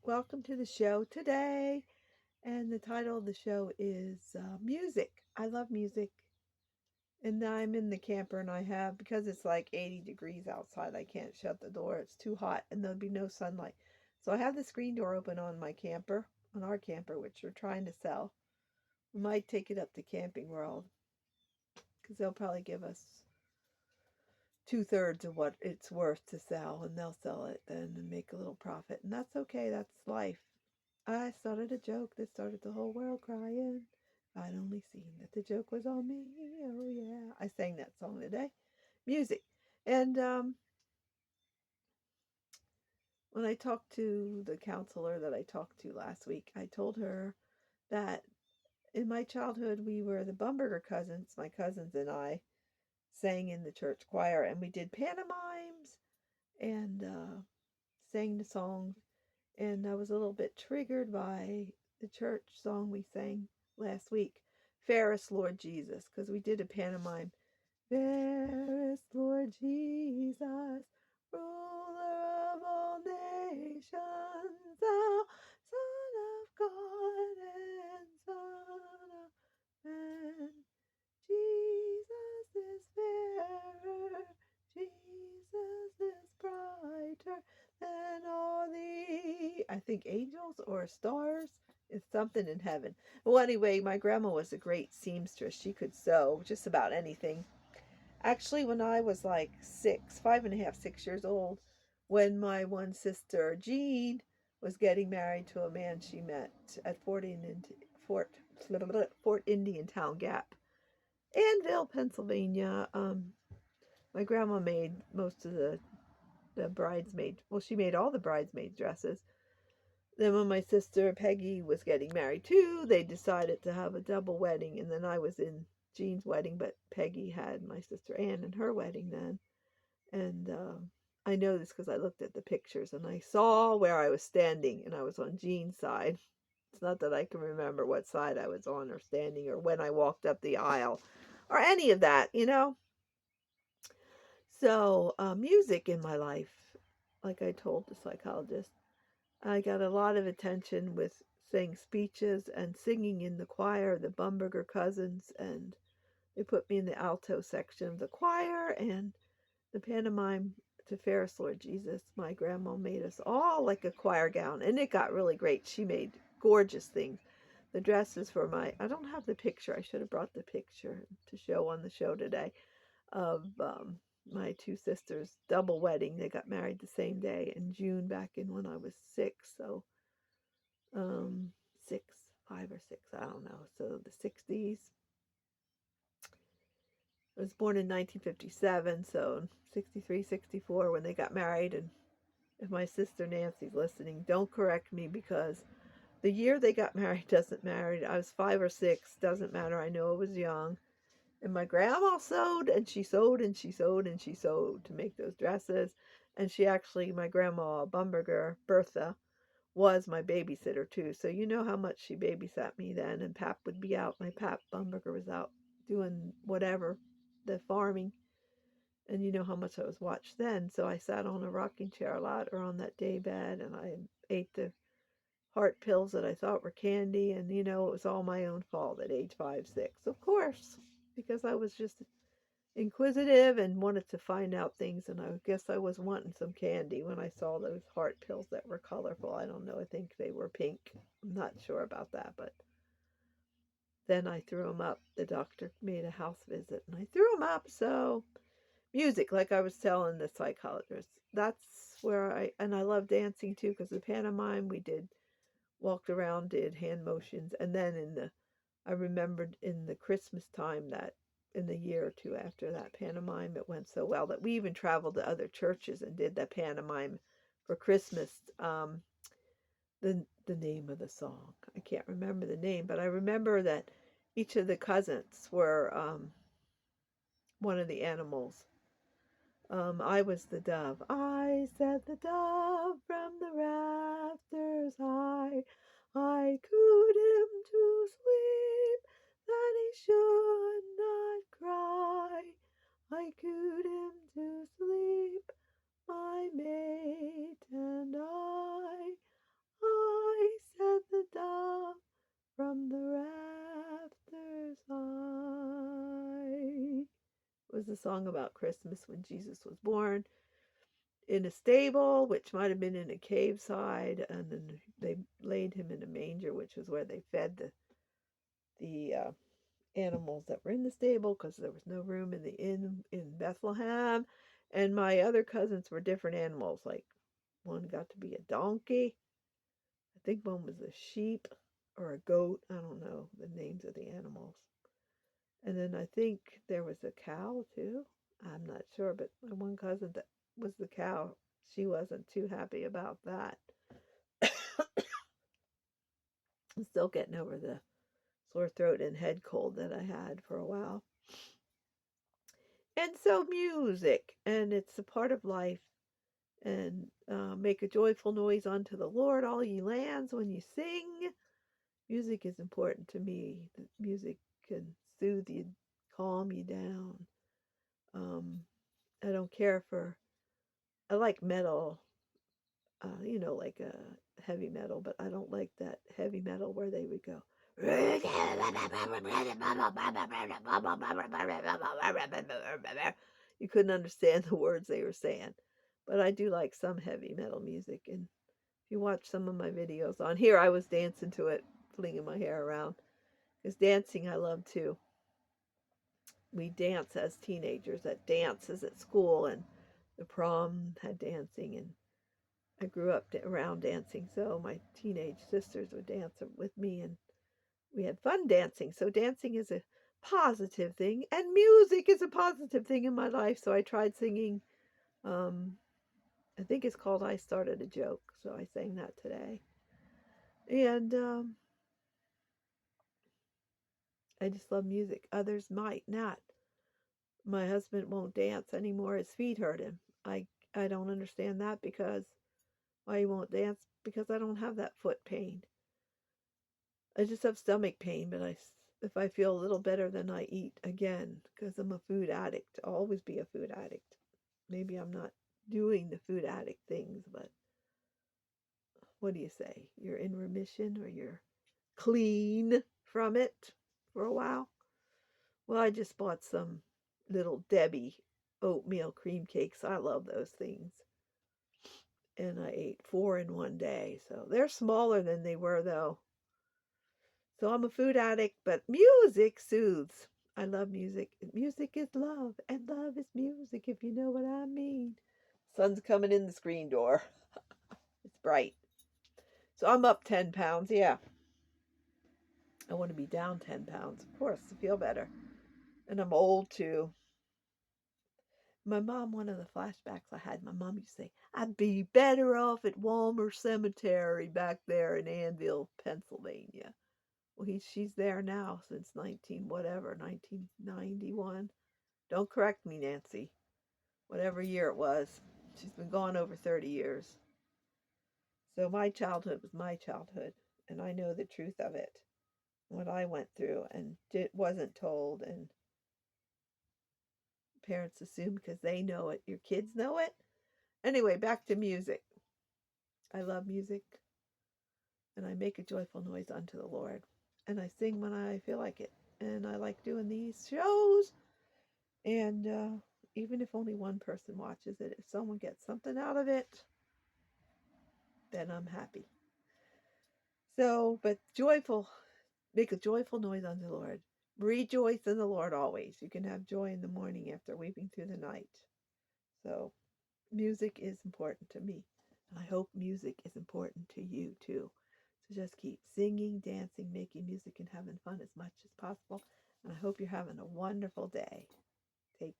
Welcome to the show today. And the title of the show is Music. I love music. And I'm in the camper and because it's like 80 degrees outside, I can't shut the door. It's too hot and there'll be no sunlight. So I have the screen door open on my camper, on our camper, which we're trying to sell. We might take it up to Camping World because they'll probably give us two-thirds of what it's worth to sell, and they'll sell it then and make a little profit. And that's okay, that's life. I started a joke that started the whole world crying. If I'd only seen that the joke was on me. Oh, yeah. I sang that song today. Music. And when I talked to the counselor that I talked to last week, I told her that in my childhood, we were the Bumberger cousins, my cousins and I, sang in the church choir, and we did pantomimes and sang the songs. And I was a little bit triggered by the church song we sang last week, Fairest Lord Jesus, because we did a pantomime. Fairest Lord Jesus, ruler of all nations, thou Son of God and Son of Man. Jesus is fairer, Jesus is brighter than all the, I think, angels or stars. It's something in heaven. Well, anyway, my grandma was a great seamstress. She could sew just about anything. Actually, when I was like 5.5, 6 years old, when my one sister, Jean, was getting married to a man she met at Fort, Fort Indian Town Gap, Annville, Pennsylvania. My grandma made most of the bridesmaid. Well, she made all the bridesmaid dresses. Then when my sister Peggy was getting married too, they decided to have a double wedding, and then I was in Jean's wedding, but Peggy had my sister Ann in her wedding then. And I know this because I looked at the pictures and I saw where I was standing, and I was on Jean's side. It's not that I can remember what side I was on or standing or when I walked up the aisle or any of that. So, music in my life, like I told the psychologist, I got a lot of attention with saying speeches and singing in the choir, the Bumberger cousins, and they put me in the alto section of the choir and the pantomime to Fairest Lord Jesus. My grandma made us all like a choir gown, and it got really great. She made gorgeous things. The dresses for I don't have the picture. I should have brought the picture to show on the show today of my two sisters' double wedding. They got married the same day in June back in when I was 6. So, 5 or 6, I don't know. So the 60s. I was born in 1957, so 63, 64 when they got married. And if my sister Nancy's listening, don't correct me because the year they got married doesn't matter. I was 5 or 6, doesn't matter. I know I was young. And my grandma sewed and she sewed and she sewed and she sewed to make those dresses. And my grandma Bumberger, Bertha, was my babysitter too. So you know how much she babysat me then. And Pap would be out. My Pap Bumberger was out doing whatever, the farming. And you know how much I was watched then. So I sat on a rocking chair a lot or on that day bed and I ate the heart pills that I thought were candy. And it was all my own fault at age 5, 6. Of course, because I was just inquisitive and wanted to find out things, and I guess I was wanting some candy when I saw those heart pills that were colorful. I don't know, I think they were pink. I'm not sure about that, but then I threw them up. The doctor made a house visit and I threw them up. So music, like I was telling the psychologist, that's where I love dancing too, because the pantomime we did, walked around, did hand motions, and then I remembered in the Christmas time that in the year or two after that pantomime, it went so well that we even traveled to other churches and did that pantomime for Christmas. The name of the song, I can't remember the name, but I remember that each of the cousins were one of the animals. I was the dove. I said the dove from the rafters high. I cooed him to sleep that he should not cry. I cooed him to sleep, my mate and I. was a song about Christmas when Jesus was born in a stable, which might have been in a cave side, and then they laid him in a manger, which was where they fed the animals that were in the stable because there was no room in the inn in Bethlehem. And my other cousins were different animals. Like one got to be a donkey. I think one was a sheep or a goat. I don't know the names of the animals. And then I think there was a cow too. I'm not sure, but my one cousin that was the cow, she wasn't too happy about that. I'm still getting over the sore throat and head cold that I had for a while. And so music, and it's a part of life. And make a joyful noise unto the Lord, all ye lands, when you sing. Music is important to me. Music can soothe you, calm you down. I don't care for, I like metal, like heavy metal, but I don't like that heavy metal where they would go. You couldn't understand the words they were saying. But I do like some heavy metal music. And if you watch some of my videos on here, I was dancing to it, flinging my hair around. Because dancing I love too. We dance as teenagers at dances at school, and the prom had dancing, and I grew up around dancing, so my teenage sisters would dance with me, and we had fun dancing. So dancing is a positive thing, and music is a positive thing in my life. So I tried singing. I think it's called I Started a Joke, so I sang that today. And I just love music. Others might not. My husband won't dance anymore. His feet hurt him. I don't understand that, because why he won't dance, because I don't have that foot pain. I just have stomach pain, but if I feel a little better, then I eat again, because I'm a food addict. I'll always be a food addict. Maybe I'm not doing the food addict things, but what do you say? You're in remission, or you're clean from it for a while? Well, I just bought some Little Debbie oatmeal cream cakes. I love those things. And I ate 4 in one day. So they're smaller than they were, though. So I'm a food addict, but music soothes. I love music. Music is love, and love is music, if you know what I mean. Sun's coming in the screen door. It's bright. So I'm up 10 pounds. Yeah. I want to be down 10 pounds, of course, to feel better. And I'm old too. My mom, one of the flashbacks I had, my mom used to say, I'd be better off at Walmer Cemetery back there in Annville, Pennsylvania. Well, she's there now since 1991. Don't correct me, Nancy. Whatever year it was. She's been gone over 30 years. So my childhood was my childhood, and I know the truth of it. What I went through and wasn't told, and parents assume because they know it, your kids know it. Anyway, back to music. I love music, and I make a joyful noise unto the Lord. And I sing when I feel like it. And I like doing these shows. And even if only one person watches it, if someone gets something out of it, then I'm happy. So, but joyful, make a joyful noise unto the Lord. Rejoice in the Lord always. You can have joy in the morning after weeping through the night. So, music is important to me. And I hope music is important to you too. So just keep singing, dancing, making music, and having fun as much as possible. And I hope you're having a wonderful day. Take care.